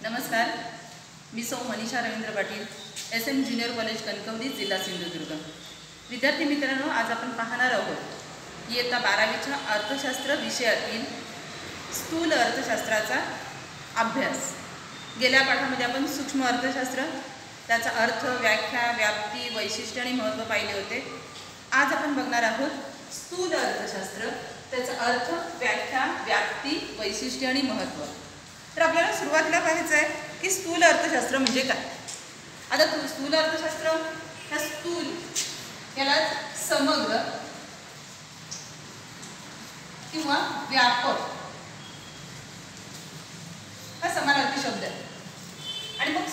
नमस्कार, मी सौ Manisha Ravindra Patil, SM junior college Kankavli, जिल्हा सिंधुदुर्ग. विद्यार्थी मित्रांनो, आज आपण पाहणार आहोत इयत्ता 12वीच्या अर्थशास्त्र विषयातील स्थूल अर्थशास्त्राचा अभ्यास. गेल्या पाठामध्ये आपण सूक्ष्म अर्थशास्त्र, त्याचा अर्थ, व्याख्या, व्याप्ती, वैशिष्ट्य आणि महत्त्व पाहिले होते. आज आपण बघणार आहोत स्थूल अर्थशास्त्र, त्याचा अर्थ, व्याख्या, व्याप्ती, वैशिष्ट्य आणि महत्त्व. तर आपल्याला सुरुवातीला पाहायचं आहे की स्थूल अर्थशास्त्र म्हणजे काय. आता स्थूल अर्थशास्त्र ह्या स्थूल याला समग्र किंवा व्यापक हा समानार्थी शब्द आहे. आणि मग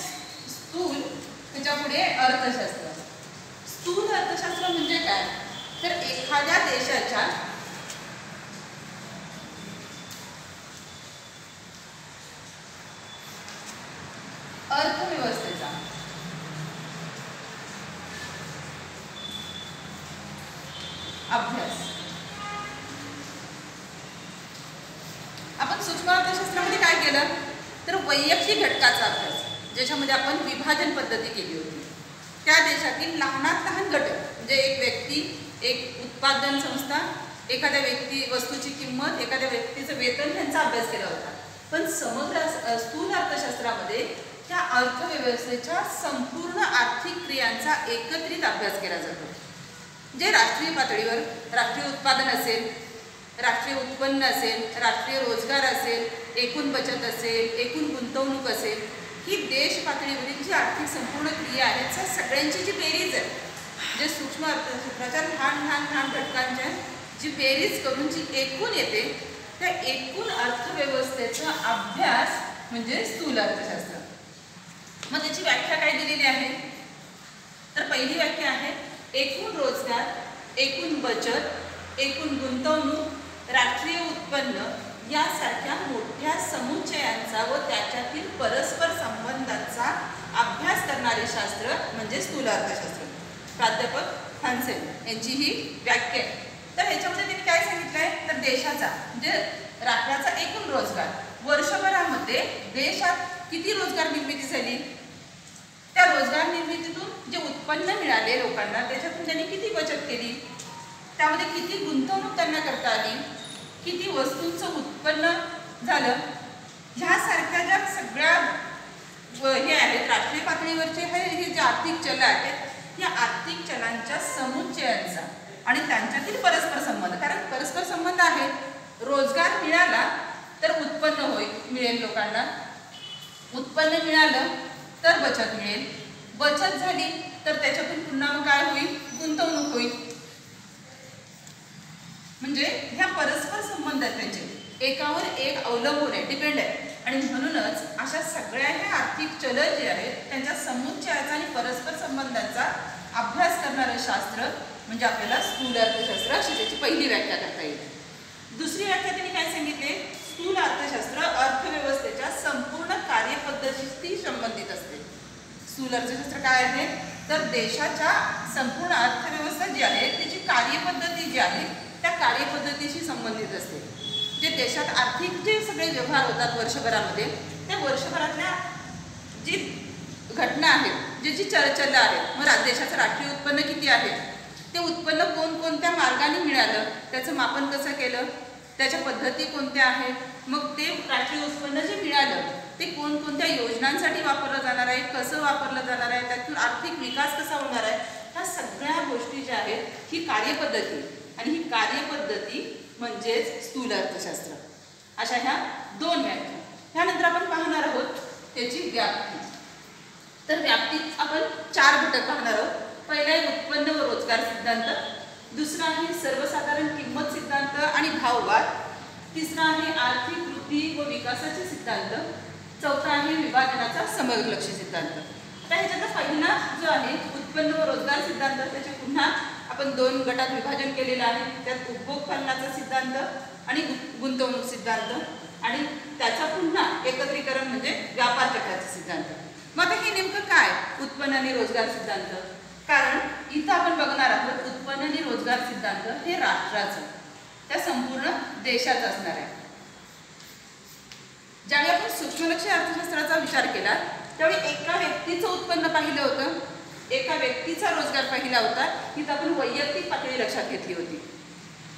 स्थूल त्याच्या पुढे अर्थशास्त्र. स्थूल अर्थशास्त्र म्हणजे काय, तर एखाद्या देशाच्या अर्थव्यवस्थेचा अभ्यास. आपण सूक्ष्म अर्थशास्त्रामध्ये काय केलं, तर वैयक्तिक घटकाचा अभ्यास, ज्याच्यामध्ये आपण विभाजन पद्धती केली होती. त्या देशातील लहानात लहान घटक म्हणजे एक व्यक्ती, एक उत्पादन संस्था, एखाद्या वस्तूची किंमत, एखाद्या व्यक्तीचं वेतन यांचा अभ्यास केला होता. पण समग्र स्थूल अर्थशास्त्रामध्ये त्या अर्थव्यवस्थेच्या संपूर्ण आर्थिक क्रियांचा एकत्रित अभ्यास केला जातो. जे राष्ट्रीय पातळीवर राष्ट्रीय उत्पादन असेल, राष्ट्रीय उत्पन्न असेल, राष्ट्रीय रोजगार असेल, एकूण बचत असेल, एकूण गुंतवणूक असेल, ही देश पातळीवरील जी आर्थिक संपूर्ण क्रिया आहेत त्या सगळ्यांची जी बेरीज आहे, जे सूक्ष्म अर्थशास्त्राच्या लहान लहान लहान घटकांच्या जी बेरीज करून जी एकूण येते, त्या एकूण अर्थव्यवस्थेचा अभ्यास म्हणजे स्थूल अर्थशास्त्र. मग त्याची व्याख्या काय दिलेली आहे, तर पहिली व्याख्या आहे एकूण रोजगार, एकूण बचत, एकूण गुंतवणूक, राष्ट्रीय उत्पन्न यासारख्या मोठ्या समुच्चयांचा व त्याच्यातील परस्पर संबंधांचा अभ्यास करणारे शास्त्र म्हणजे स्थूल अर्थशास्त्र. प्राध्यापक हान्सेन यांची ही व्याख्या आहे. तर ह्याच्यामध्ये त्यांनी काय सांगितलं आहे, तर देशाचा म्हणजे राष्ट्राचा एकूण रोजगार, वर्षभरामध्ये देशात किती रोजगार निर्मिती झाली, त्या रोजगार निर्मितीतून जे उत्पन्न मिळाले लोकांना, त्याच्यातून त्यांनी किती बचत केली, त्यामध्ये किती गुंतवणूक त्यांना करता आली, किती वस्तूंचं उत्पन्न झालं, ह्यासारख्या ज्या सगळ्या हे आहेत राष्ट्रीय पातळीवरचे हे जे आर्थिक चल आहेत, या आर्थिक चलांच्या समुच्चयांचा आणि त्यांच्यातील परस्पर संबंध. कारण परस्पर संबंध आहेत. रोजगार मिळाला तर उत्पन्न मिळेल लोकांना, उत्पन्न मिळालं तर बचत मिळेल, बचत झाली तर त्याच्यातून पुन्हा मग काय होईल, गुंतवणूक होईल. म्हणजे ह्या परस्पर संबंध आहेत त्यांचे, एकावर एक अवलंबून आहे, डिपेंड आहे. आणि म्हणूनच अशा सगळ्या ह्या आर्थिक चल जे आहेत त्यांच्या समुच्चयाचा आणि परस्पर संबंधांचा अभ्यास करणारं शास्त्र म्हणजे आपल्याला स्थूल अर्थशास्त्र, अशी त्याची पहिली व्याख्या करता येईल. दुसरी व्याख्या त्यांनी काय सांगितले, स्थूल अर्थशास्त्र अर्थव्यवस्थेच्या संपूर्ण कार्यपद्धतीशी संबंधित असते. स्थूल अर्थशास्त्र काय आहे, तर देशाच्या संपूर्ण अर्थव्यवस्था जी आहे त्याची कार्यपद्धती जी आहे त्या कार्यपद्धतीशी संबंधित असते. जे देशात आर्थिक जे सगळे व्यवहार होतात वर्षभरामध्ये, त्या वर्षभरातल्या जी घटना आहेत, जे जी चल आहेत, मग देशाचं राष्ट्रीय उत्पन्न किती आहे, ते उत्पन्न कोणकोणत्या मार्गाने मिळालं, त्याचं मापन कसं केलं, त्याच्या पद्धती कोणत्या आहेत, मग ते राष्ट्रीय उत्पन्न जे मिळालं ते कोणकोणत्या योजनांसाठी वापरलं जाणार आहे, कसं वापरलं जाणार आहे, त्यातून आर्थिक विकास कसा होणार आहे, ह्या सगळ्या गोष्टी ज्या आहेत ही कार्यपद्धती, आणि ही कार्यपद्धती म्हणजेच स्थूल अर्थशास्त्र. अशा ह्या दोन व्याख्या. त्यानंतर आपण पाहणार आहोत त्याची व्याप्ती. तर व्याप्तीत आपण 4 घटक पाहणार आहोत. पहिला आहे उत्पन्न व रोजगार सिद्धांत, दुसरा आहे सर्वसाधारण किंमत सिद्धांत आणि भाववाद, तिसरा आहे आर्थिक वृद्धी व विकासाचे सिद्धांत, चौथा आहे विभाजनाचा समलक्ष सिद्धांत. आता ह्याच्यातला पहिला जो आहे उत्पन्न व रोजगार सिद्धांत, त्याचे पुन्हा आपण 2 गटात विभाजन केलेलं आहे. त्यात उपभोग फलनाचा सिद्धांत आणि गुंतवणूक सिद्धांत, आणि त्याचा पुन्हा एकत्रीकरण म्हणजे व्यापार चक्राचा सिद्धांत. मग आता हे नेमकं काय उत्पन्न आणि रोजगार सिद्धांत, कारण इथं आपण बघणार आहोत उत्पन्न आणि रोजगार सिद्धांत हे राष्ट्राचं, त्या संपूर्ण देशाचं असणार आहे. ज्यावेळी आपण सूक्ष्मलक्षी अर्थशास्त्राचा विचार केला त्यावेळी एका व्यक्तीचं उत्पन्न पाहिलं होतं, एका व्यक्तीचा रोजगार पाहिला होता, तिथं आपण वैयक्तिक पातळी लक्षात घेतली होती.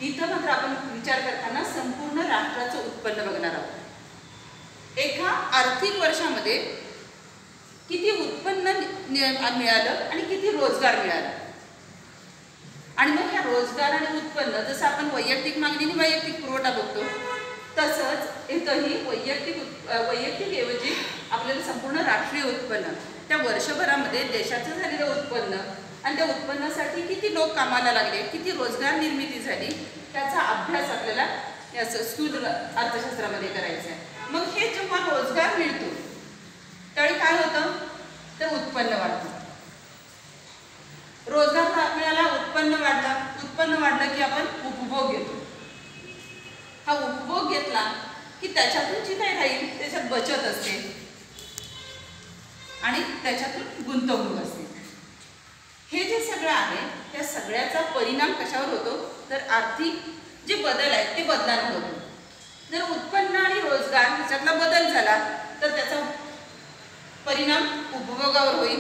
इथं मात्र आपण विचार करताना संपूर्ण राष्ट्राचं उत्पन्न बघणार आहोत. एका आर्थिक वर्षामध्ये किती उत्पन्न मिळालं आणि किती रोजगार मिळाला, आणि मग ह्या रोजगार आणि उत्पन्न जसं आपण वैयक्तिक मागणी आणि वैयक्तिक पुरवठा बघतो तसंच इथंही वैयक्तिक ऐवजी आपल्याला संपूर्ण राष्ट्रीय उत्पन्न, त्या वर्षभरामध्ये देशाचं झालेलं उत्पन्न आणि त्या उत्पन्नासाठी किती लोक कामाला लागले, किती रोजगार निर्मिती झाली, त्याचा अभ्यास आपल्याला या स्थूल अर्थशास्त्रामध्ये करायचा आहे. मग हे जेव्हा रोजगार मिळतो त्यावेळी काय होतं तर उत्पन्न वाढतं. रोजगार मिळाला, उत्पन्न वाढलं की आपण उपभोग घेतो. हा उपभोग घेतला की त्याच्यातून जी काही राहील त्याच्यात बचत असते आणि त्याच्यातून गुंतवणूक असते. हे जे सगळं आहे त्या सगळ्याचा परिणाम कशावर होतो तर आर्थिक जे बदल आहेत ते बदलांवर होतो. जर उत्पन्न आणि रोजगार ह्याच्यातला बदल झाला तर त्याचा परिणाम उपभोगावर होईल,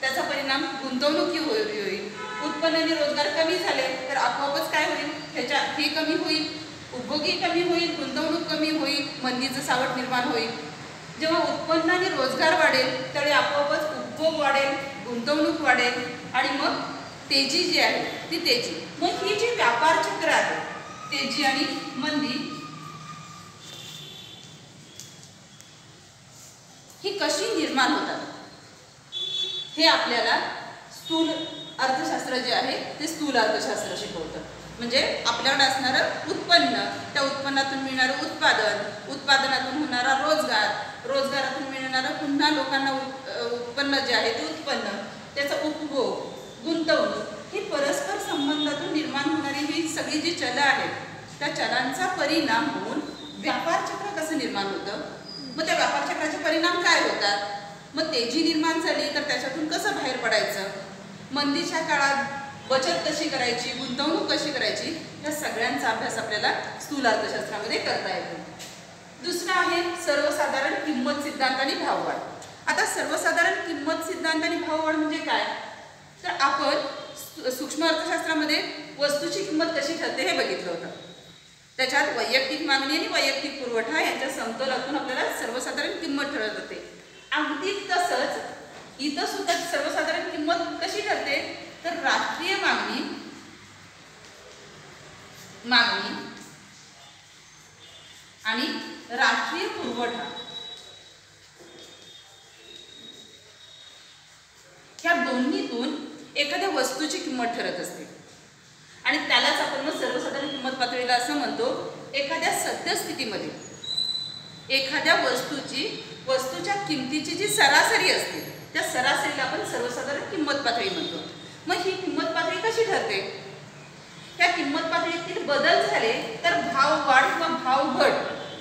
त्याचा परिणाम गुंतवणुकीवर होईल. उत्पन्न आणि रोजगार कमी झाले तर आपोआपच काय होईल, हे कमी होईल, उपभोगही कमी होईल, गुंतवणूक कमी होईल, मंदीचं सावट निर्माण होईल. जेव्हा उत्पन्न आणि रोजगार वाढेल त्यावेळी आपोआपच उपभोग वाढेल, गुंतवणूक वाढेल आणि मग तेजी जी आहे ती तेजी. मग ही जी व्यापार चक्र आहे तेजी आणि मंदी ही कशी निर्माण होतात हे आपल्याला स्थूल अर्थशास्त्र जे आहे ते स्थूल अर्थशास्त्र शिकवतं. म्हणजे आपल्याकडे असणारं उत्पन्न, त्या उत्पन्नातून मिळणारं उत्पादनातून होणारा रोजगारातून मिळणारं पुन्हा लोकांना उत्पन्न जे आहे ते उत्पन्न, त्याचा उपभोग, गुंतवणूक, ही परस्पर संबंधातून निर्माण होणारी ही सगळी जी चलं आहेत त्या चलांचा परिणाम होऊन व्यापार चक्र कसं निर्माण होतं. मग त्या व्यापार चक्राचे परिणाम काय होतात, मग तेजी निर्माण झाली तर त्याच्यातून कसं बाहेर पडायचं, मंदीच्या काळात बचत कशी करायची, गुंतवणूक कशी करायची, या सगळ्यांचा अभ्यास आपल्याला स्थूल अर्थशास्त्रामध्ये करता येतो. दुसरं आहे सर्वसाधारण किंमत सिद्धांत आणि भाववाढ. आता सर्वसाधारण किंमत सिद्धांत आणि भाववाढ म्हणजे काय तर आपण सूक्ष्म अर्थशास्त्रामध्ये वस्तूची किंमत कशी ठरते हे बघितलं होतं. त्याच्यात वैयक्तिक मागणी आणि वैयक्तिक पुरवठा यांच्या समतोलातून आपल्याला सर्वसाधारण किंमत ठरत होते. अगदी तसंच इथं सुद्धा सर्वसाधारण किंमत कशी ठरते तर राष्ट्रीय मागणी आणि राष्ट्रीय पुरवठा ह्या दोन्हीतून एखाद्या वस्तूची किंमत ठरत असते. आणि त्यालाच आपण मग सर्वसाधारण किंमत पातळीला असं म्हणतो. एखाद्या सद्यस्थितीमध्ये एखाद्या वस्तूच्या किमतीची जी सरासरी असते त्या सरासरीला आपण सर्वसाधारण किंमत पातळी म्हणतो. मग ही किंमत पातळी कशी ठरते, त्या किंमत पातळीतील बदल झाले तर भाव वाढ किंवा भाव घट,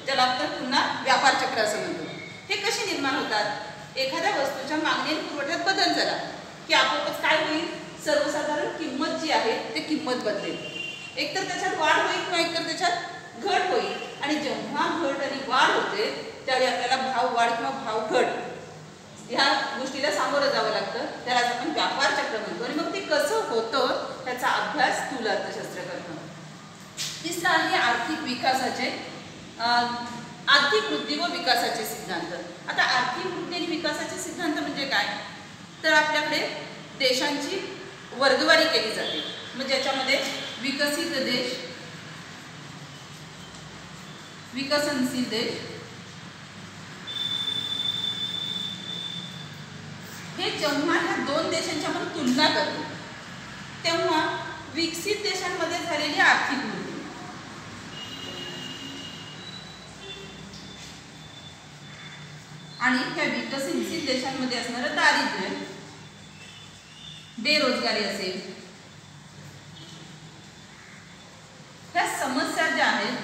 त्याला आपण पुन्हा व्यापार चक्र असं म्हणतो. हे कसे निर्माण होतात, एखाद्या वस्तूच्या मागणी आणि पुरवठ्यात बदल झाला की आपोआपच काय होईल, सर्वसाधारण किंमत जी आहे ते किंमत बदलेल. एकतर त्याच्यात वाढ होईल किंवा एकतर त्याच्यात घट होईल. आणि जेव्हा घट आणि वाढ होते त्यावेळी आपल्याला भाव वाढ किंवा भाव घट ह्या गोष्टीला सामोरं जावं लागतं. त्यालाच आपण व्यापार चक्र म्हणतो. आणि मग ते कसं होतं त्याचा अभ्यास स्थूल अर्थशास्त्र करतो. तिसरं आहे आर्थिक वृद्धी व विकासाचे सिद्धांत. आता आर्थिक वृद्धी आणि विकासाचे सिद्धांत म्हणजे काय तर आपल्याकडे देशांची वर्गवारी केली जाते. मग ज्याच्यामध्ये विकसित देश, विकसनशील देश, हे जेव्हा ह्या दोन देशांची आपण तुलना करतो तेव्हा विकसित देशांमध्ये झालेली आर्थिक वृद्धी आणि त्या विकसनशील देशांमध्ये असणारं दारिद्र्य, बेरोजगारी असेल, ह्या समस्या ज्या आहेत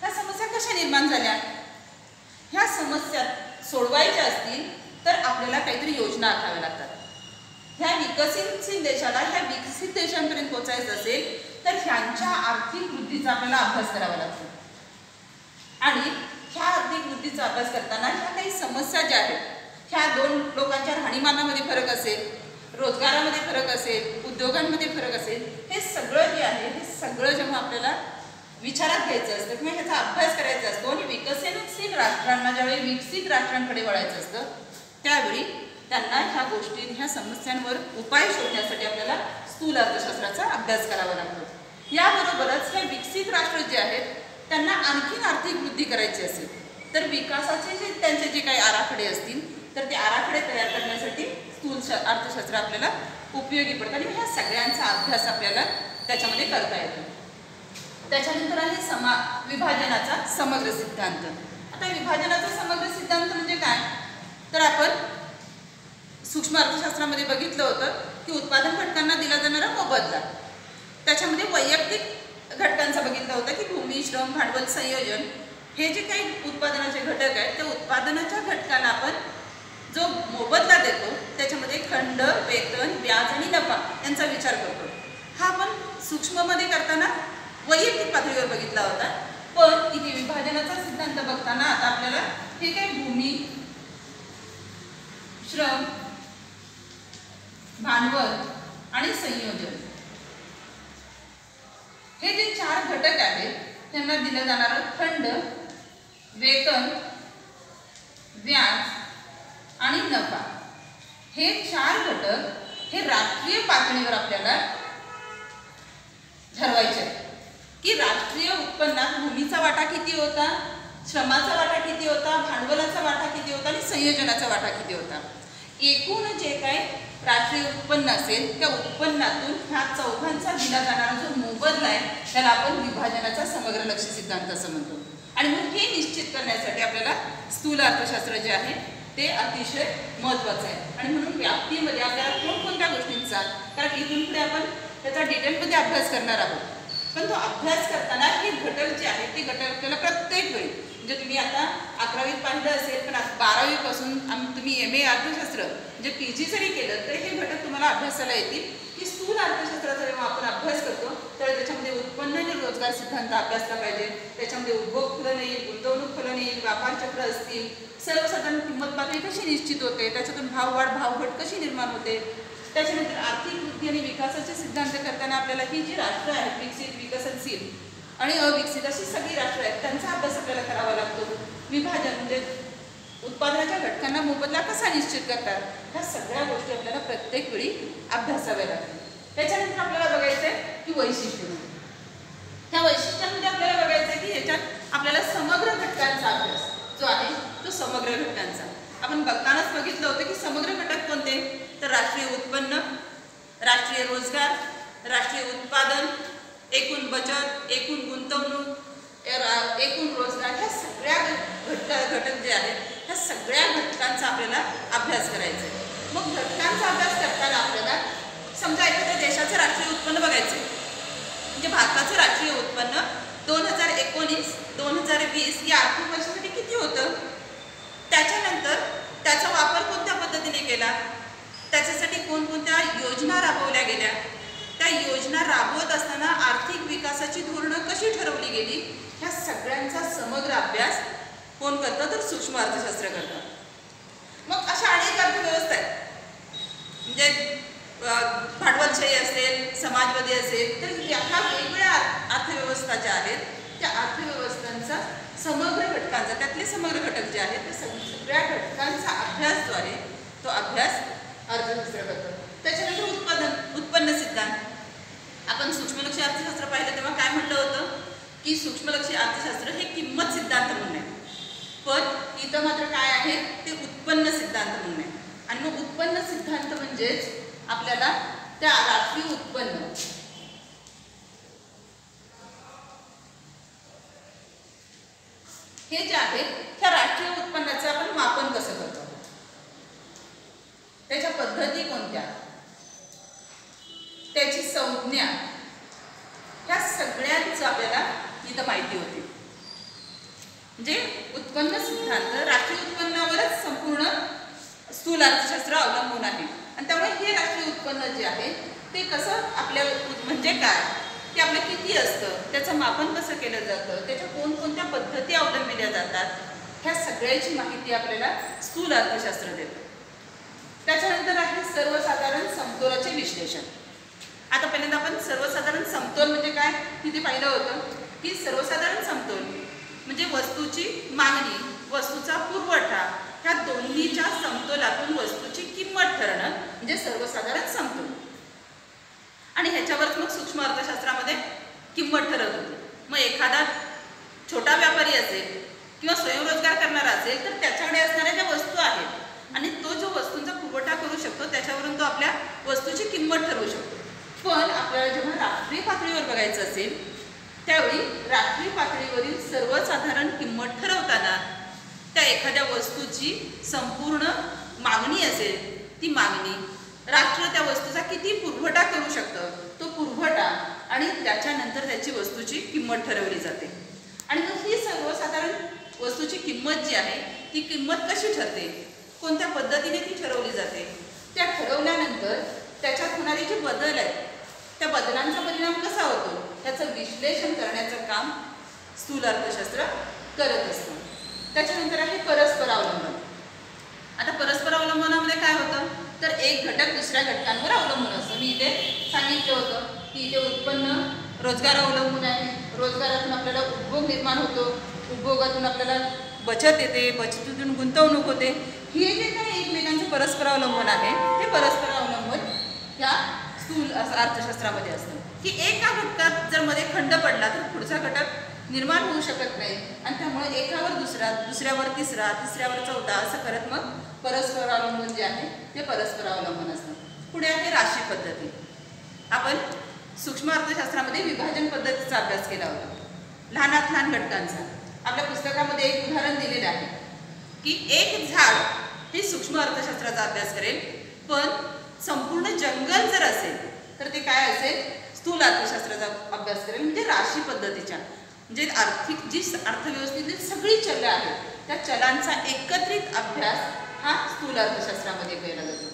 ह्या समस्या कशा निर्माण झाल्या, ह्या समस्या सोडवायच्या असतील तर आपल्याला काहीतरी योजना आखाव्या लागतात. ह्या विकसनशील देशाला ह्या विकसित देशांपर्यंत पोहोचायचं असेल तर ह्यांच्या आर्थिक वृद्धीचा आपल्याला अभ्यास करावा लागतो. आणि ह्या आर्थिक वृद्धीचा अभ्यास करताना ह्या काही समस्या ज्या आहेत, ह्या दोन लोकांच्या राहणीमानामध्ये फरक असेल, रोजगारामध्ये फरक असेल, उद्योगांमध्ये फरक असेल, हे सगळं जे आहे हे सगळं जेव्हा आपल्याला विचारात घ्यायचं असतं किंवा ह्याचा अभ्यास करायचा असतो आणि विकसनशील राष्ट्रांना ज्यावेळी विकसित राष्ट्रांकडे वळायचं असतं त्यावेळी त्यांना ह्या गोष्टी, ह्या समस्यांवर उपाय शोधण्यासाठी आपल्याला स्थूल अर्थशास्त्राचा अभ्यास करावा लागतो। याबरोबरच हे विकसित राष्ट्र जे आहेत त्यांना आणखीन आर्थिक वृद्धी करायची असेल तर विकासाचे जे त्यांचे जे काही आराखडे असतील तर ते आराखडे तयार करण्यासाठी स्थूल अर्थशास्त्र आपल्याला उपयोगी पडतं आणि ह्या सगळ्यांचा अभ्यास आपल्याला त्याच्यामध्ये करता येतो। त्याच्यानंतर आहे विभाजनाचा समग्र सिद्धांत। आता विभाजनाचा समग्र सिद्धांत म्हणजे काय, तर आपण सूक्ष्म अर्थशास्त्रामध्ये बघितलं होतं की उत्पादन घटकांना दिला जाणारा मोबदला, त्याच्यामध्ये वैयक्तिक घटकांचा बघितलं होतं की भूमी, श्रम, भांडवल, संयोजन हे जे काही उत्पादनाचे घटक आहेत त्या उत्पादनाच्या घटकाला आपण जो मोबदला देतो त्याच्यामध्ये खंड, वेतन, व्याज आणि नफा यांचा विचार करतो। हा आपण सूक्ष्ममध्ये करताना वैयक्तिक पातळीवर बघितला होता, पण इथे विभाजनाचा सिद्धांत बघताना आता आपल्याला हे काही भूमी, श्रम, भांडवल आणि संयोजन हे जे चार घटक आहेत त्यांना दिलं जाणारं खंड, वेतन, व्याज आणि नफा हे चार घटक हे राष्ट्रीय पातळीवर आपल्याला ठरवायचे आहेत की राष्ट्रीय उत्पन्नात भूमीचा वाटा किती होता, श्रमाचा वाटा किती होता, भांडवलाचा वाटा किती होता आणि संयोजनाचा वाटा किती होता। एकूण जे काही राष्ट्रीय उत्पन्न असेल त्या उत्पन्नातून ह्या चौघांचा दिला जाणारा जो मोबदला आहे त्याला आपण विभाजनाचा समग्र लक्ष्य सिद्धांत असं म्हणतो। आणि मग हे निश्चित करण्यासाठी आपल्याला स्थूल अर्थशास्त्र जे आहे ते अतिशय महत्त्वाचं आहे आणि म्हणून व्याप्तीमध्ये आपल्याला कोणकोणत्या गोष्टींचा, कारण इथून पुढे आपण त्याचा डिटेलमध्ये अभ्यास करणार आहोत, पण तो अभ्यास करताना हे घटक जे आहेत ते घटक आपल्याला प्रत्येक वेळी, म्हणजे तुम्ही आता 11वीत पाहिलं असेल पण 12वी पासून तुम्ही MA अर्थशास्त्र म्हणजे PG जरी केलं तर हे घटक तुम्हाला अभ्यासाला येतील की स्थूल अर्थशास्त्राचा जेव्हा आपण अभ्यास करतो तर त्याच्यामध्ये उत्पन्न आणि रोजगार सिद्धांत अभ्यासला पाहिजे, त्याच्यामध्ये उपभोग फलन येईल, गुंतवणूक फलन येईल, व्यापार चक्र असतील, सर्वसाधारण किंमत पातळी कशी निश्चित होते, त्याच्यातून भाववाढ भावघट कशी निर्माण होते, त्याच्यानंतर आर्थिक वृद्धी आणि विकासाचे सिद्धांत करताना आपल्याला ही जी राष्ट्र आहेत विकसित, विकसनशील आणि अविकसित अशी सगळी राष्ट्र आहेत त्यांचा अभ्यास आपल्याला करावा लागतो। विभाजन म्हणजे उत्पादनाच्या घटकांना मोबदला कसा निश्चित करतात, ह्या सगळ्या गोष्टी आपल्याला प्रत्येक वेळी अभ्यासाव्या लागतात। त्याच्यानंतर आपल्याला बघायचं आहे की वैशिष्ट्य, त्या वैशिष्ट्यांमध्ये आपल्याला बघायचं आहे की ह्याच्यात आपल्याला समग्र घटकांचा अभ्यास जो आहे तो समग्र घटकांचा आपण बघतानाच बघितलं होतं की समग्र घटक कोणते, तर राष्ट्रीय उत्पन्न, राष्ट्रीय रोजगार, राष्ट्रीय उत्पादन, एकूण बचत, एकूण गुंतवणूक, एकूण रोजगार, ह्या सगळ्या घटक जे आहेत ह्या सगळ्या घटकांचा आपल्याला अभ्यास करायचा आहे। मग घटकांचा अभ्यास करताना आपल्याला समजा एखाद्या देशाचं राष्ट्रीय उत्पन्न बघायचं, म्हणजे भारताचं राष्ट्रीय उत्पन्न 2019-2020 या आर्थिक वर्षासाठी किती होतं, त्याच्यानंतर त्याचा वापर कोणत्या पद्धतीने केला, त्याच्यासाठी कोणकोणत्या योजना राबवल्या गेल्या, त्या योजना राबवत असताना आर्थिक विकासाची धोरणं कशी ठरवली गेली, ह्या सगळ्यांचा समग्र अभ्यास कोण करतं, तर सूक्ष्म अर्थशास्त्र करतं। मग अशा अनेक अर्थव्यवस्था आहेत, म्हणजे भांडवलशाही असेल, समाजवादी असेल, तर ह्या वेगवेगळ्या अर्थव्यवस्था ज्या आहेत त्या अर्थव्यवस्थांचा समग्र घटकांचा, त्यातले समग्र घटक जे आहेत त्या सगळ्या घटकांचा अभ्यास जो आहे तो अभ्यास अर्थशास्त्र करतं। त्याच्यानंतर उत्पन्न सिद्धांत, आपण सूक्ष्मलक्षी अर्थशास्त्र पाहिलं तेव्हा काय म्हटलं होतं की सूक्ष्मलक्षी अर्थशास्त्र हे किंमत सिद्धांत म्हणून आहे, पण इथं मात्र काय आहे ते उत्पन्न सिद्धांत म्हणून आहे। आणि मग उत्पन्न सिद्धांत म्हणजेच आपल्याला त्या राष्ट्रीय उत्पन्न हे जे आहे त्या राष्ट्रीय उत्पन्नाचं आपण मापन कसं करतो, त्याच्या पद्धती कोणत्या, त्याची संज्ञा, ह्या सगळ्यांचं आपल्याला इथं माहिती होती। म्हणजे उत्पन्न सिद्धांत राष्ट्रीय उत्पन्नावरच संपूर्ण स्थूल अर्थशास्त्र अवलंबून आहे आणि त्यामुळे हे राष्ट्रीय उत्पन्न जे आहे ते कसं आपल्या म्हणजे काय, ते आपलं किती असतं, त्याचं मापन कसं केलं जातं, त्याच्या कोणकोणत्या पद्धती अवलंबिल्या जातात, ह्या सगळ्याची माहिती आपल्याला स्थूल अर्थशास्त्र देतं. त्याच्यानंतर आहे सर्वसाधारण समतोलाचे विश्लेषण. आता पहिल्यांदा आपण सर्वसाधारण समतोल म्हणजे काय तिथे पाहिलं होतं की सर्वसाधारण समतोल म्हणजे वस्तूची मागणी, वस्तूचा पुरवठा ह्या दोन्हीच्या समतोलातून वस्तूची किंमत ठरवणं म्हणजे सर्वसाधारण समतोल. आणि ह्याच्यावरच मग सूक्ष्म अर्थशास्त्रामध्ये किंमत ठरवत होती. मग एखादा छोटा व्यापारी असेल किंवा स्वयंरोजगार करणारा असेल तर त्याच्याकडे असणाऱ्या ज्या वस्तू आहेत आणि तो जो वस्तूंचा पुरवठा करू शकतो त्याच्यावरून तो आपल्या वस्तूची किंमत ठरवू शकतो. पण आपल्याला जेव्हा राष्ट्रीय पातळीवर बघायचं असेल त्यावेळी राष्ट्रीय पातळीवरील सर्वसाधारण किंमत ठरवताना त्या एखाद्या वस्तूची संपूर्ण मागणी असेल, ती मागणी, राष्ट्र त्या वस्तूचा किती पुरवठा करू शकतं, तो पुरवठा आणि त्याच्यानंतर त्याची वस्तूची किंमत ठरवली जाते. आणि मग ही सर्वसाधारण वस्तूची किंमत जी आहे ती किंमत कशी ठरते, कोणत्या पद्धतीने ती ठरवली जाते, त्या ठरवल्यानंतर त्याच्यात होणारे जे बदल आहेत त्या बदलांचा परिणाम कसा होतो त्याचं विश्लेषण करण्याचं काम स्थूल अर्थशास्त्र करत असतं. त्याच्यानंतर आहे परस्पर अवलंबन. आता परस्पर अवलंबनामध्ये काय होतं तर एक घटक दुसऱ्या घटकांवर अवलंबून असतं. मी इथे सांगितलं होतं की इथे उत्पन्न रोजगार अवलंबून आहे, रोजगारातून आपल्याला उपभोग निर्माण होतो, उपभोगातून आपल्याला बचत येते, बचतीतून गुंतवणूक होते. हे जे काही एकमेकांचं परस्पर अवलंबन आहे ते परस्पर अवलंबन ह्या स्थूल अर्थशास्त्रामध्ये असतं की एका घटकात जर मध्ये खंड पडला तर पुढचा घटक निर्माण होऊ शकत नाही आणि त्यामुळे एकावर दुसरा, दुसऱ्यावर तिसरा, तिसऱ्यावर चौथा असं करत मग परस्पर अवलंबन जे आहे ते परस्पर अवलंबन असतं. पुढे आहे राशी पद्धती. आपण सूक्ष्म अर्थशास्त्रामध्ये विभाजन पद्धतीचा अभ्यास केला होता लहानात लहान घटकांचा. आपल्या पुस्तकामध्ये एक उदाहरण दिलेलं आहे की एक झाड हे सूक्ष्म अर्थशास्त्राचा अभ्यास करेल, पण संपूर्ण जंगल जर असेल तर ते काय असेल स्थूल अर्थशास्त्राचा अभ्यास करेल. म्हणजे राशी पद्धतीच्या म्हणजे आर्थिक जी अर्थव्यवस्थेतील सगळी चलं आहेत त्या चलांचा एकत्रित अभ्यास हा स्थूल अर्थशास्त्रामध्ये केला जातो.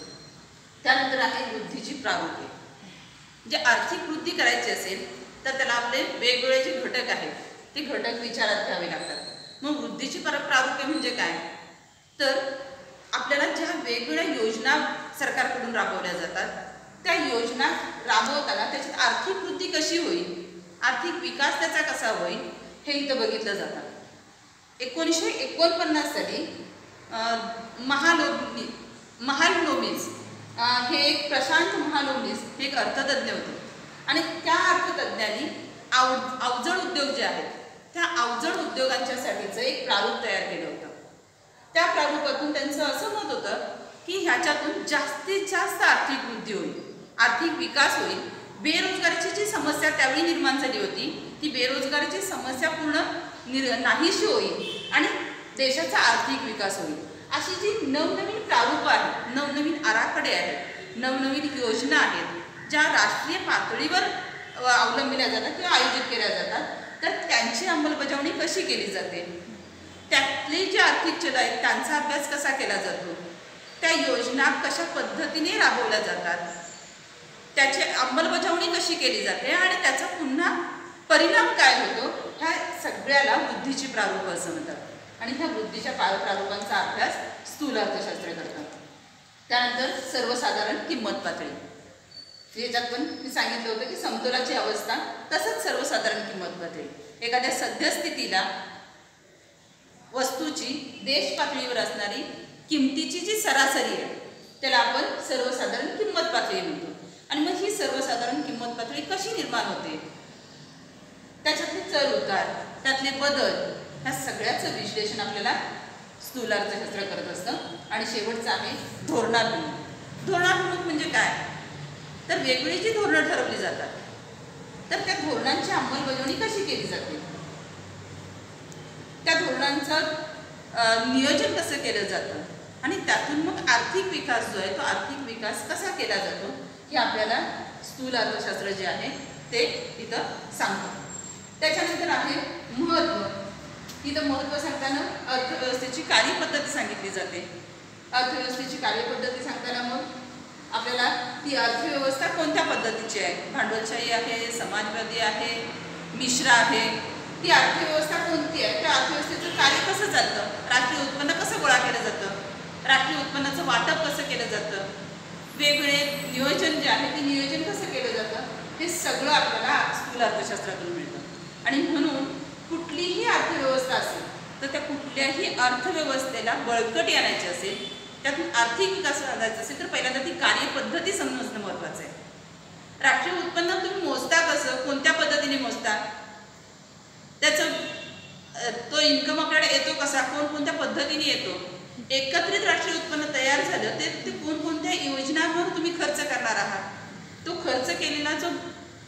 त्यानंतर आहे वृद्धीची प्रारूपे. म्हणजे आर्थिक वृद्धी करायची असेल तर त्याला आपले वेगवेगळे जे घटक आहेत ते घटक विचारात घ्यावे लागतात. मग वृद्धीची प्रारूपे म्हणजे काय तर आपल्याला ज्या वेगवेगळ्या योजना सरकारकडून राबवल्या जातात त्या योजना राबवताना त्याच्यात आर्थिक वृद्धी कशी होईल, आर्थिक विकास त्याचा कसा होईल हे इथं बघितलं जातं. 1949 साली महालनोबिस हे एक प्रशांत महालनोबिस हे एक अर्थतज्ञ होते आणि त्या अर्थतज्ञांनी अवजड उद्योग जे आहेत त्या अवजड उद्योगांच्यासाठीचं एक प्रारूप तयार केलं होतं. त्या प्रारूपातून त्यांचं असं मत होतं की ह्याच्यातून जास्तीत जास्त आर्थिक वृद्धी होईल, आर्थिक विकास होईल. बेरोजगारीची जी समस्या त्यावेळी निर्माण झाली होती ती बेरोजगारीची समस्या पूर्ण नाहीशी होईल आणि देशाचा आर्थिक विकास होईल. अशी जी नवनवीन प्रारूप आहेत, नवनवीन आराखडे आहेत, नवनवीन योजना आहेत ज्या राष्ट्रीय पातळीवर अवलंबिल्या जातात किंवा आयोजित केल्या जातात तर त्यांची अंमलबजावणी कशी केली जाते, त्यातले जे आर्थिक चल आहेत त्यांचा अभ्यास कसा केला जातो, त्या योजना कशा पद्धतीने राबवल्या जातात, त्याची अंमलबजावणी कशी केली जाते आणि त्याचा पुन्हा परिणाम काय होतो, ह्या सगळ्याला वृद्धीची प्रारूप असं म्हणतात. आणि ह्या वृद्धीच्या प्रारूपांचा अभ्यास स्थूल अर्थशास्त्र करतात. त्यानंतर सर्वसाधारण किंमत पातळी. याच्यात पण मी सांगितलं होतं की समतोलाची अवस्था तसंच सर्वसाधारण किंमत पातळी. एखाद्या सद्यस्थितीला वस्तूची देश पातळीवर असणारी किमतीची जी सरासरी आहे त्याला आपण सर्वसाधारण किंमत पातळी म्हणतो. आणि मग ही सर्वसाधारण किंमत पातळी कशी निर्माण होते, त्याच्यातले चढ उतार, त्यातले बदल, ह्या सगळ्याचं विश्लेषण आपल्याला स्थूल अर्थशास्त्र करत असतं. आणि शेवटचं आहे धोरणात्मक. धोरणात्मक म्हणजे काय तर वेगवेगळी जी धोरणं ठरवली जातात तर त्या धोरणांची अंमलबजावणी कशी केली जाते, त्या धोरणांचं नियोजन कसं केलं जातं आणि त्यातून मग आर्थिक विकास जो आहे तो आर्थिक विकास कसा केला जातो हे आपल्याला स्थूल अर्थशास्त्र जे आहे ते इथं सांगतं. त्याच्यानंतर आहे महत्त्व. इथं महत्त्व सांगताना अर्थव्यवस्थेची कार्यपद्धती सांगितली जाते. अर्थव्यवस्थेची कार्यपद्धती सांगताना मग आपल्याला ती अर्थव्यवस्था कोणत्या पद्धतीची आहे, भांडवलशाही आहे, समाजवादी आहे, मिश्र आहे, ती अर्थव्यवस्था कोणती आहे, त्या अर्थव्यवस्थेचं कार्य कसं चालतं, राष्ट्रीय उत्पन्न कसं गोळा केलं जातं, राष्ट्रीय उत्पन्नाचं वाटप कसं केलं जातं, वेगवेगळे नियोजन जे आहे ते नियोजन कसं केलं जातं, हे सगळं आपल्याला स्थूल अर्थशास्त्रातून मिळतं. आणि म्हणून कुठलीही अर्थव्यवस्था असेल तर त्या कुठल्याही अर्थव्यवस्थेला बळकटी आणायची असेल, त्यातून आर्थिक विकास साधायचा असेल तर पहिल्यांदा ती कार्यपद्धती समजणं महत्त्वाचं आहे. राष्ट्रीय उत्पन्न तुम्ही मोजता कसं, कोणत्या पद्धतीने मोजता, त्याचं तो इन्कम आपल्याला येतो कसा, कोणकोणत्या पद्धतीने येतो, एकत्रित राष्ट्रीय उत्पन्न तयार झालं ते कोणकोणत्या योजनांवर तुम्ही खर्च करणार आहात, तो खर्च केलेला जो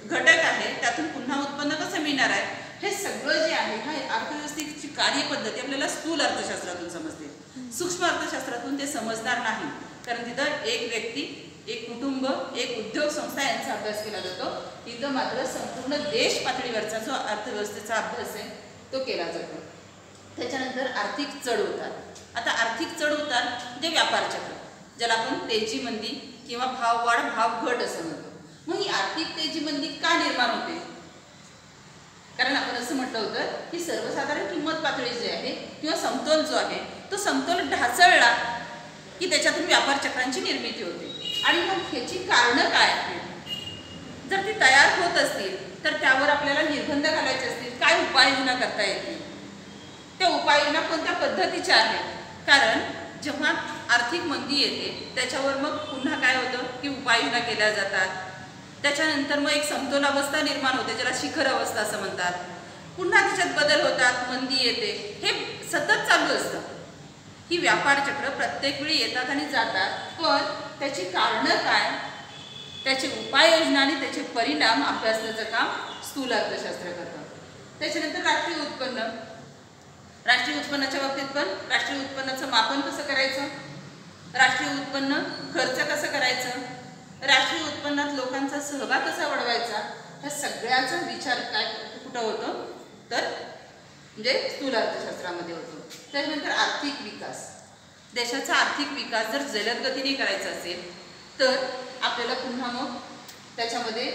घटक आहे त्यातून पुन्हा उत्पन्न कसं मिळणार आहे, हे सगळं जे आहे हा अर्थव्यवस्थेची कार्यपद्धती आपल्याला स्थूल अर्थशास्त्रातून समजते. सूक्ष्म अर्थशास्त्रातून ते समजणार नाही, कारण तिथं एक व्यक्ती, एक कुटुंब, एक उद्योग संस्था यांचा अभ्यास केला जातो. इथं मात्र संपूर्ण देश पातळीवरचा जो अर्थव्यवस्थेचा अभ्यास आहे तो केला जातो. त्याच्यानंतर आर्थिक चढ उतार. आता आर्थिक चढ उतार म्हणजे व्यापार चक्र, ज्याला आपण तेजी मंदी किंवा भाव वाढ भाव घट असं म्हणतो. मग ही आर्थिक तेजी मंदी का निर्माण होते, कारण आपण असं म्हटलं होतं की सर्वसाधारण किंमत पातळी जी आहे किंवा समतोल जो आहे तो समतोल ढासळला की त्याच्यातून व्यापार चक्रांची निर्मिती होते. आणि मग ह्याची कारणं काय आहेत, जर ती तयार होत असतील तर त्यावर आपल्याला निर्बंध घालायचे असतील, काय उपाययोजना करता येतील, त्या उपाययोजना कोणत्या पद्धतीच्या आहेत, कारण जेव्हा आर्थिक मंदी येते त्याच्यावर मग पुन्हा काय होतं की उपाययोजना केल्या जातात. त्याच्यानंतर मग एक समतोल अवस्था निर्माण होते, ज्याला शिखर अवस्था असं म्हणतात. पुन्हा त्याच्यात बदल होतात, मंदी येते, हे सतत चालू असतं. ही व्यापार चक्र प्रत्येक वेळी येतात आणि जातात, पण त्याची कारणं काय, त्याची उपाययोजना आणि त्याचे परिणाम अभ्यासण्याचं काम स्थूल अर्थशास्त्र करतं. त्याच्यानंतर राष्ट्रीय उत्पन्न. राष्ट्रीय उत्पन्नाच्या बाबतीत पण राष्ट्रीय उत्पन्नाचं मापन कसं करायचं, राष्ट्रीय उत्पन्न खर्च कसं करायचं, राष्ट्रीय उत्पन्नात लोकांचा सहभाग कसा वाढवायचा, ह्या सगळ्याचा विचार काय कुठं होतो तर म्हणजे स्थूल अर्थशास्त्रामध्ये होतो. त्यानंतर आर्थिक विकास. देशाचा आर्थिक विकास जर जलद गतीने करायचा असेल तर आपल्याला पुन्हा मग त्याच्यामध्ये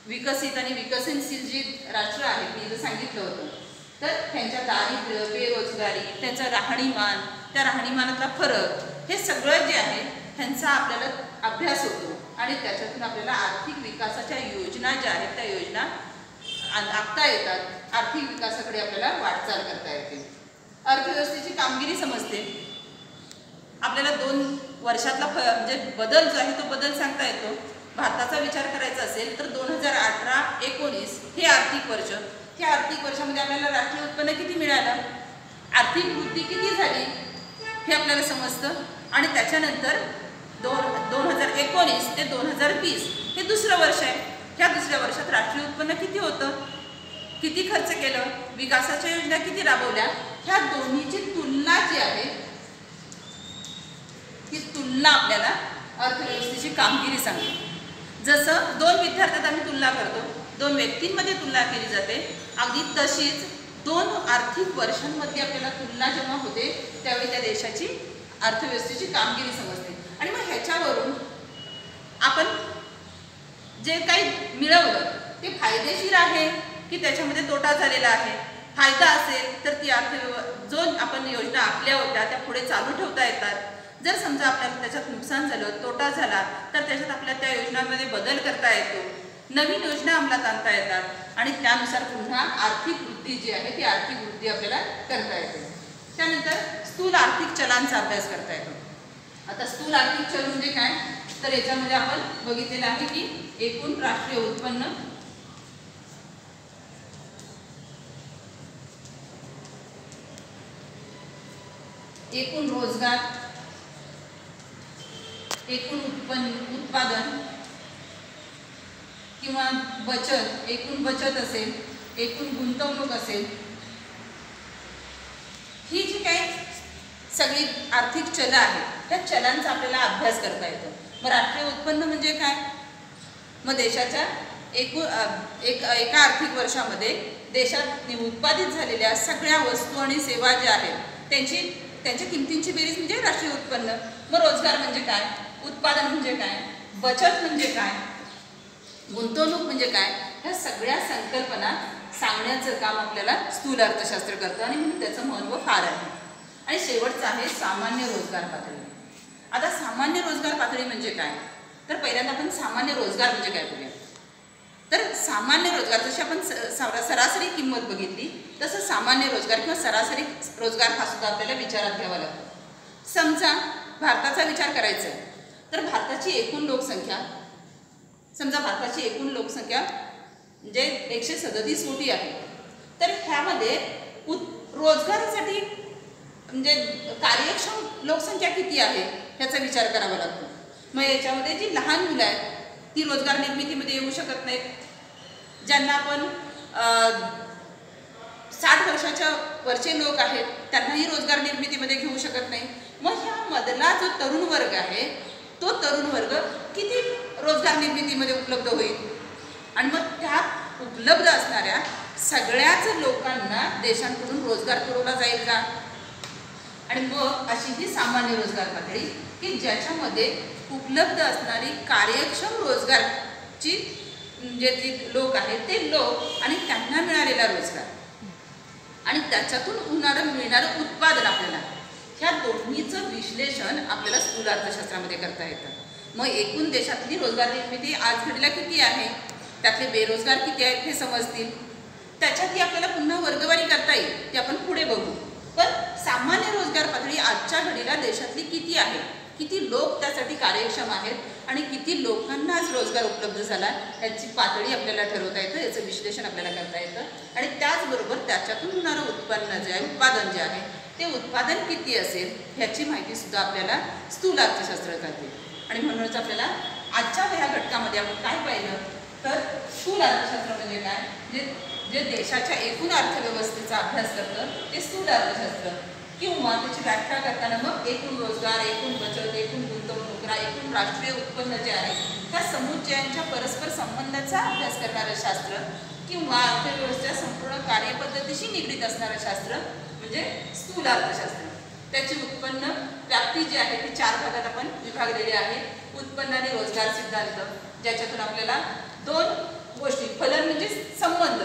विकसित आणि विकसनशील जी राष्ट्र आहेत मी जर सांगितलं होतं तर त्यांच्या दारिद्र्य, बेरोजगारी, त्यांचा राहणीमान, त्या राहणीमानातला फरक, हे सगळं जे आहे ह्यांचा आपल्याला अभ्यास होतो आणि त्याच्यातून आपल्याला आर्थिक विकासाच्या योजना ज्या आहेत त्या योजना आखता येतात. आर्थिक विकासाकडे आपल्याला वाटचाल करता येते. अर्थव्यवस्थेची कामगिरी समजते. आपल्याला 2 वर्षातला म्हणजे बदल जो आहे तो बदल सांगता येतो. भारताचा विचार करायचा असेल तर 2018-19 हे आर्थिक वर्ष, ह्या आर्थिक वर्षामध्ये आपल्याला राष्ट्रीय उत्पन्न किती मिळालं, आर्थिक वृद्धी किती झाली हे आपल्याला समजतं. आणि त्याच्यानंतर 2019 ते 2020 हे दुसरं वर्ष आहे. ह्या दुसऱ्या वर्षात राष्ट्रीय उत्पन्न किती होतं, किती खर्च केलं, विकासाच्या योजना किती राबवल्या, ह्या दोन्हीची तुलना जी आहे ती तुलना आपल्याला अर्थव्यवस्थेची कामगिरी सांगते. जसं 2 विद्यार्थ्यात आम्ही तुलना करतो, 2 व्यक्तींमध्ये तुलना केली जाते, अगदी तशीच 2 आर्थिक वर्षांमध्ये आपल्याला तुलना जेव्हा होते त्यावेळी त्या देशाची अर्थव्यवस्थेची कामगिरी समजते. आणि मग ह्याच्यावरून आपण जे काही मिळवलं ते फायदेशीर आहे की त्याच्यामध्ये तोटा झालेला आहे. फायदा असेल तर ती जो आपण योजना आखल्या होत्या त्या पुढे चालू ठेवता येतात. जर समजा आपल्याला त्याच्यात नुकसान झालं, तोटा झाला तर त्याच्यात आपल्याला त्या योजनांमध्ये बदल करता येतो, नवीन योजना अंमलात आणता येतात आणि त्यानुसार पुन्हा आर्थिक वृद्धी जी आहे ती आर्थिक वृद्धी आपल्याला करता येते. त्यानंतर स्थूल आर्थिक चलांचा अभ्यास करता येतो. आता स्थूल आर्थिक चल म्हणजे काय तर याच्यामध्ये आपण बघितलेलं आहे की एकूण राष्ट्रीय उत्पन्न, एकूण रोजगार, एकूण उत्पादन किंवा बचत, एकूण बचत असेल, एकूण गुंतवणूक असेल, ही जी काही सगळी आर्थिक चलं आहेत त्या चलांचा आपल्याला अभ्यास करता येतो. मग राष्ट्रीय उत्पन्न म्हणजे काय, मग देशाच्या एका आर्थिक वर्षामध्ये देशात उत्पादित झालेल्या सगळ्या वस्तू आणि सेवा ज्या आहेत त्यांच्या किमतींची बेरीज म्हणजे राष्ट्रीय उत्पन्न. मग रोजगार म्हणजे काय, उत्पादन म्हणजे काय, बचत म्हणजे काय, गुंतवणूक म्हणजे काय, ह्या सगळ्या संकल्पना सांगण्याचं काम आपल्याला स्थूल अर्थशास्त्र करतं आणि म्हणून त्याचं महत्त्व फार आहे. आणि शेवटचं आहे सामान्य रोजगार पातळी. आता सामान्य रोजगार पातळी म्हणजे काय, तर पहिल्यांदा आपण सामान्य रोजगार म्हणजे काय बघूया. तर सामान्य रोजगार, जशी आपण सरासरी किंमत बघितली तसं सामान्य रोजगार किंवा सरासरी रोजगार हा सुद्धा आपल्याला विचारात घ्यावा लागतो. समजा भारताचा विचार करायचा आहे तर भारताची एकूण लोकसंख्या, समजा भारताची एकूण लोकसंख्या म्हणजे 137 कोटी आहे. तर ह्यामध्ये रोजगारासाठी म्हणजे कार्यक्षम लोकसंख्या किती आहे ह्याचा विचार करावा लागतो. मग याच्यामध्ये जी लहान मुलं आहेत ती रोजगार निर्मितीमध्ये येऊ शकत नाहीत. ज्यांना आपण 60 वर्षाच्या वरचे लोक आहेत त्यांनाही रोजगार निर्मितीमध्ये घेऊ शकत नाही. मग ह्या मधला जो तरुण वर्ग आहे तो तरुण वर्ग किती रोजगार निर्मितीमध्ये उपलब्ध होईल. आणि मग त्या उपलब्ध असणाऱ्या सगळ्याच लोकांना देशांकडून रोजगार पुरवला जाईल का. आणि मग अशी ही सामान्य रोजगार पातळी की ज्याच्यामध्ये उपलब्ध असणारी कार्यक्षम रोजगारची जे लोक आहेत ते लोक आणि त्यांना मिळालेला रोजगार आणि त्याच्यातून मिळणारं उत्पादन, आपल्याला ह्या दोन्हीचं विश्लेषण आपल्याला स्थूल अर्थशास्त्रामध्ये करता येतं. मग एकूण देशातली रोजगार निर्मिती आज घडीला किती आहे, त्यातले बेरोजगार किती आहेत हे समजतील. त्याच्यातही आपल्याला पुन्हा वर्गवारी करता येईल, ते आपण पुढे बघू. पण सामान्य रोजगार पातळी आजच्या घडीला देशातली किती आहे, किती लोक त्यासाठी कार्यक्षम आहेत आणि किती लोकांनाच रोजगार उपलब्ध झाला याची पातळी आपल्याला ठरवता येतं, याचं विश्लेषण आपल्याला करता येतं. आणि त्याचबरोबर त्याच्यातून होणारं उत्पन्न जे आहे, उत्पादन जे आहे ते उत्पादन किती असेल ह्याची माहितीसुद्धा आपल्याला स्थूल अर्थशास्त्र करते. आणि म्हणूनच आपल्याला आजच्या ह्या घटकामध्ये आपण काय पाहिलं तर स्थूल अर्थशास्त्र म्हणजे काय, जे देशाच्या एकूण अर्थव्यवस्थेचा अभ्यास करतं ते स्थूल अर्थशास्त्र. किंवा त्याची व्याख्या करताना मग एकूण रोजगार, एकूण बचत, एकूण गुंतवणूक, एकूण राष्ट्रीय उत्पन्न जे आहे त्या समुच्चयांच्या परस्पर संबंधाचा अभ्यास करणारं शास्त्र किंवा अर्थव्यवस्थेच्या संपूर्ण कार्यपद्धतीशी निगडीत असणारं शास्त्र म्हणजे स्थूल अर्थशास्त्र. त्याची उत्पन्न व्याप्ती जी आहे ती 4 भागात आपण विभागलेली आहे. उत्पन्न आणि रोजगार सिद्धांत, ज्याच्यातून आपल्याला 2 गोष्टी, फलन म्हणजे संबंध,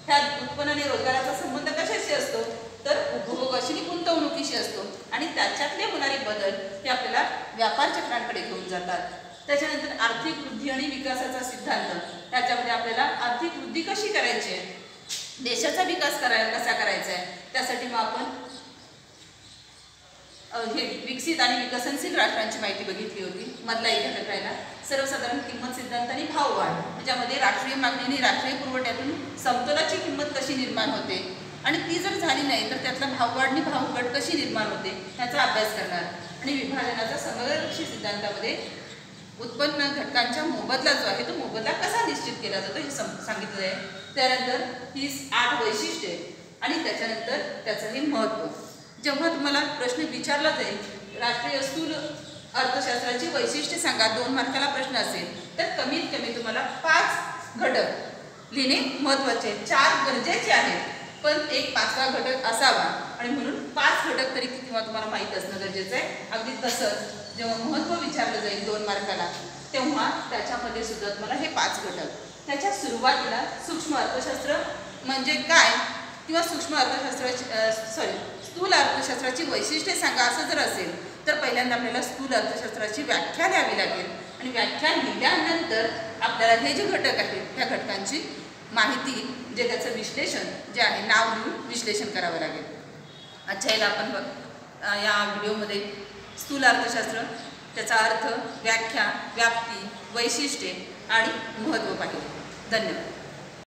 ह्या उत्पन्न आणि रोजगाराचा संबंध कशाशी असतो तर उपभोगाशी आणि गुंतवणुकीशी असतो आणि त्याच्यातले होणारे बदल हे आपल्याला व्यापार चक्रांकडे घेऊन जातात. त्याच्यानंतर आर्थिक वृद्धी आणि विकासाचा सिद्धांत, त्याच्यामध्ये आपल्याला आर्थिक वृद्धी कशी करायची आहे, देशाचा विकास कसा करायचा आहे, त्यासाठी मग आपण हे विकसित आणि विकसनशील राष्ट्रांची माहिती बघितली होती. मधला एक घटक राहिला सर्वसाधारण किंमत सिद्धांत आणि भाववाढ, त्याच्यामध्ये राष्ट्रीय मागणी आणि राष्ट्रीय पुरवठ्यातून समतोलाची किंमत कशी निर्माण होते आणि ती जर झाली नाही तर त्यातला भाववाढ आणि भावघट कशी निर्माण होते याचा अभ्यास करणार. आणि विभाजनाचा समग्रलक्षी सिद्धांतामध्ये उत्पन्न घटकांच्या मोबदला जो आहे तो मोबदला कसा निश्चित केला जातो हे सांगितलं आहे. त्यानंतर ही 8 वैशिष्ट्ये आणि त्याच्यानंतर त्याचं हे महत्त्व. जेव्हा तुम्हाला प्रश्न विचारला जाईल राष्ट्रीय स्थूल अर्थशास्त्राची वैशिष्ट्ये सांगा, 2 मार्काला प्रश्न असेल तर कमीत कमी तुम्हाला 5 घटक लिहिणे महत्त्वाचे, 4 गरजेचे आहेत पण एक 5वा घटक असावा आणि म्हणून 5 घटक तरी किंवा तुम्हाला माहीत असणं गरजेचं आहे. अगदी तसंच जेव्हा महत्त्व विचारलं जाईल 2 मार्काला तेव्हा त्याच्यामध्ये सुद्धा तुम्हाला हे 5 घटक, त्याच्या सुरुवातीला सूक्ष्म अर्थशास्त्र म्हणजे काय किंवा सूक्ष्म अर्थशास्त्राची स्थूल अर्थशास्त्राची वैशिष्ट्ये सांगा असं जर असेल तर पहिल्यांदा आपल्याला स्थूल अर्थशास्त्राची व्याख्या द्यावी लागेल आणि व्याख्या लिहिल्यानंतर आपल्याला हे जे घटक आहेत त्या घटकांची माहिती म्हणजे त्याचं विश्लेषण जे आहे नाव लिहून विश्लेषण करावं लागेल. अच्छा, याला आपण या व्हिडिओमध्ये स्थूल अर्थशास्त्र, त्याचा अर्थ, व्याख्या, व्याप्ती, वैशिष्ट्ये आणि महत्त्व पाहिले. धन्यवाद.